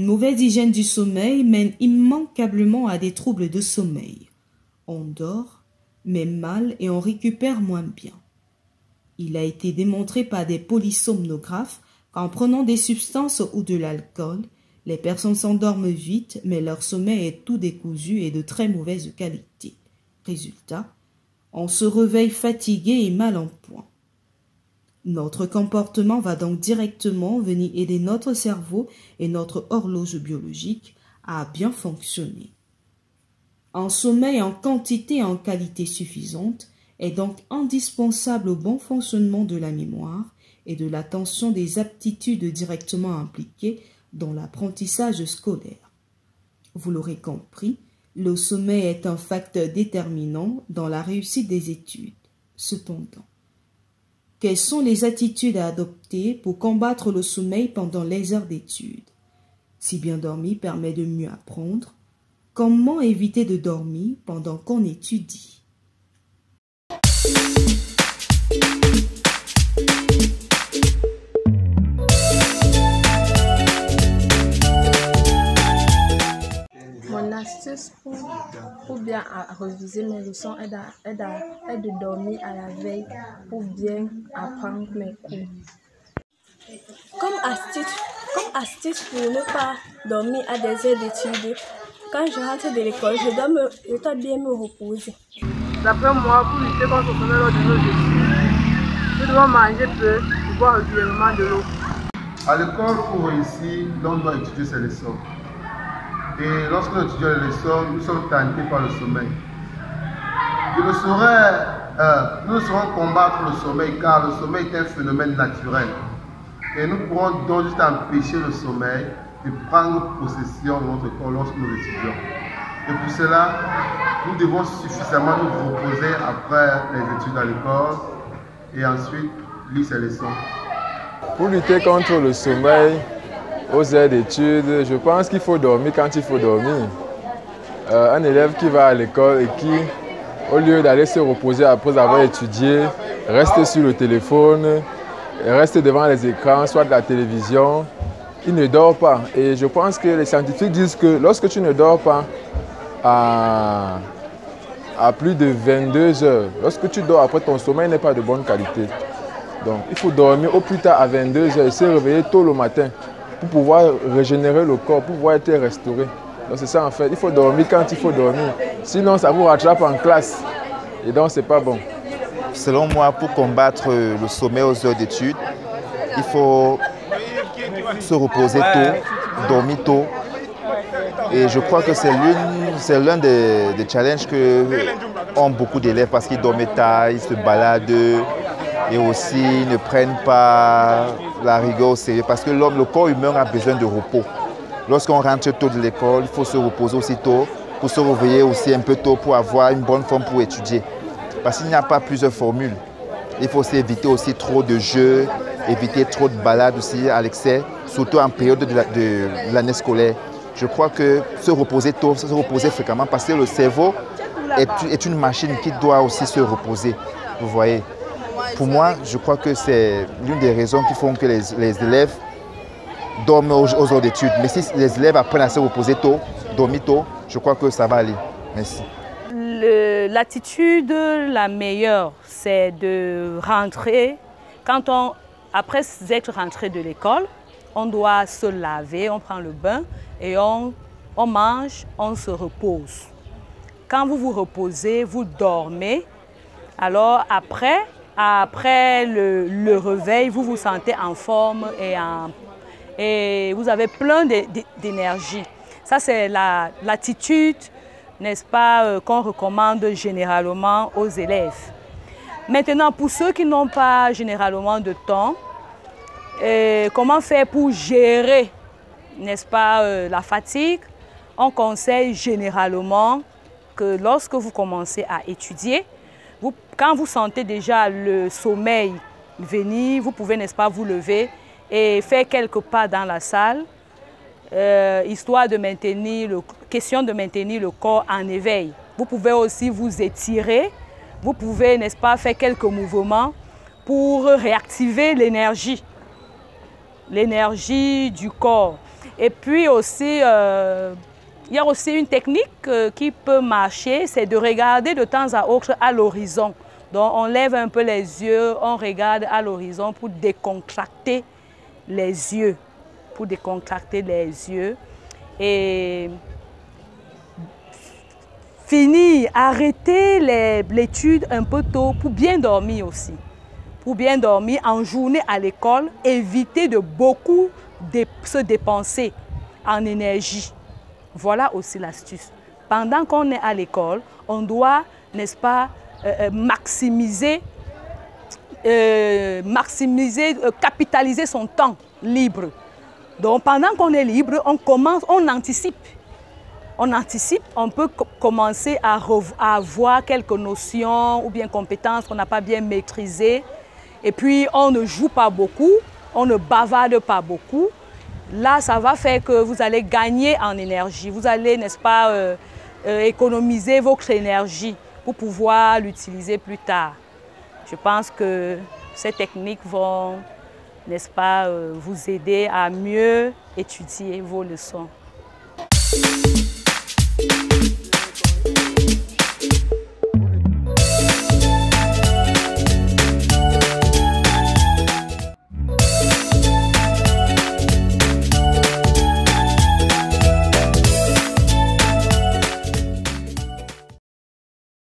mauvaise hygiène du sommeil mène immanquablement à des troubles de sommeil. On dort, mais mal et on récupère moins bien. Il a été démontré par des polysomnographes qu'en prenant des substances ou de l'alcool, les personnes s'endorment vite, mais leur sommeil est tout décousu et de très mauvaise qualité. Résultat, on se réveille fatigué et mal en point. Notre comportement va donc directement venir aider notre cerveau et notre horloge biologique à bien fonctionner. Un sommeil en quantité et en qualité suffisante est donc indispensable au bon fonctionnement de la mémoire et de l'attention des aptitudes directement impliquées dans l'apprentissage scolaire. Vous l'aurez compris, le sommeil est un facteur déterminant dans la réussite des études. Cependant, quelles sont les attitudes à adopter pour combattre le sommeil pendant les heures d'études? Si bien dormir permet de mieux apprendre, comment éviter de dormir pendant qu'on étudie? Mon astuce pour bien réviser mes leçons est de dormir à la veille pour bien apprendre mes cours. Comme astuce pour ne pas dormir à des heures d'études, quand je rentre de l'école, je dois bien me reposer. D'après moi, pour lutter contre le sommeil lors de nos études, nous devons manger peu et boire régulièrement de l'eau. À l'école, pour réussir, l'on doit étudier ses leçons. Et lorsque nous étudions les leçons, nous sommes tentés par le sommeil. Nous ne saurons combattre le sommeil car le sommeil est un phénomène naturel. Et nous pourrons donc juste empêcher le sommeil de prendre possession de notre corps lorsque nous étudions. Et pour cela, nous devons suffisamment nous reposer après les études à l'école et ensuite lire ses leçons. Pour lutter contre le sommeil aux heures d'études, je pense qu'il faut dormir quand il faut dormir. Un élève qui va à l'école et qui, au lieu d'aller se reposer après avoir étudié, reste sur le téléphone, reste devant les écrans, soit de la télévision, il ne dort pas. Et je pense que les scientifiques disent que lorsque tu ne dors pas à plus de 22 heures, lorsque tu dors après, ton sommeil n'est pas de bonne qualité. Donc il faut dormir au plus tard à 22 heures et se réveiller tôt le matin pour pouvoir régénérer le corps, pour pouvoir être restauré. Donc c'est ça en fait, il faut dormir quand il faut dormir. Sinon ça vous rattrape en classe et donc c'est pas bon. Selon moi, pour combattre le sommeil aux heures d'études, il faut se reposer tôt, dormir tôt. Et je crois que c'est l'un des challenges que ont beaucoup d'élèves parce qu'ils dorment tard, ils se baladent et aussi ne prennent pas la rigueur au sérieux parce que le corps humain a besoin de repos. Lorsqu'on rentre tôt de l'école, il faut se reposer aussi tôt pour se réveiller aussi un peu tôt pour avoir une bonne forme pour étudier. Parce qu'il n'y a pas plusieurs formules. Il faut aussi éviter aussi trop de jeux, éviter trop de balades aussi à l'excès, surtout en période de l'année scolaire. Je crois que se reposer tôt, se reposer fréquemment, parce que le cerveau est une machine qui doit aussi se reposer. Vous voyez. Pour moi, je crois que c'est l'une des raisons qui font que les élèves dorment aux heures d'études. Mais si les élèves apprennent à se reposer tôt, dormir tôt, je crois que ça va aller. Merci. L'attitude la meilleure, c'est de rentrer. Après être rentré de l'école, on doit se laver, on prend le bain et on mange, on se repose. Quand vous vous reposez, vous dormez. Alors après le réveil, vous vous sentez en forme et vous avez plein d'énergie. Ça, c'est l'attitude, n'est-ce pas, qu'on recommande généralement aux élèves. Maintenant, pour ceux qui n'ont pas généralement de temps, comment faire pour gérer, n'est-ce pas, la fatigue? On conseille généralement que lorsque vous commencez à étudier, quand vous sentez déjà le sommeil venir, vous pouvez, n'est-ce pas, vous lever et faire quelques pas dans la salle, histoire de maintenir question de maintenir le corps en éveil. Vous pouvez aussi vous étirer, vous pouvez, n'est-ce pas, faire quelques mouvements pour réactiver l'énergie du corps. Et puis aussi, il y a aussi une technique qui peut marcher, c'est de regarder de temps à autre à l'horizon. Donc on lève un peu les yeux, on regarde à l'horizon pour décontracter les yeux. Pour décontracter les yeux. Et finir, arrêter l'étude un peu tôt pour bien dormir aussi. Pour bien dormir en journée à l'école, éviter de beaucoup se dépenser en énergie. Voilà aussi l'astuce. Pendant qu'on est à l'école, on doit, n'est-ce pas, capitaliser son temps libre. Donc pendant qu'on est libre, on anticipe. On anticipe, on peut commencer à avoir quelques notions ou bien compétences qu'on n'a pas bien maîtrisées. Et puis on ne joue pas beaucoup, on ne bavarde pas beaucoup. Là, ça va faire que vous allez gagner en énergie. Vous allez, n'est-ce pas, économiser votre énergie pour pouvoir l'utiliser plus tard. Je pense que ces techniques vont, n'est-ce pas, vous aider à mieux étudier vos leçons.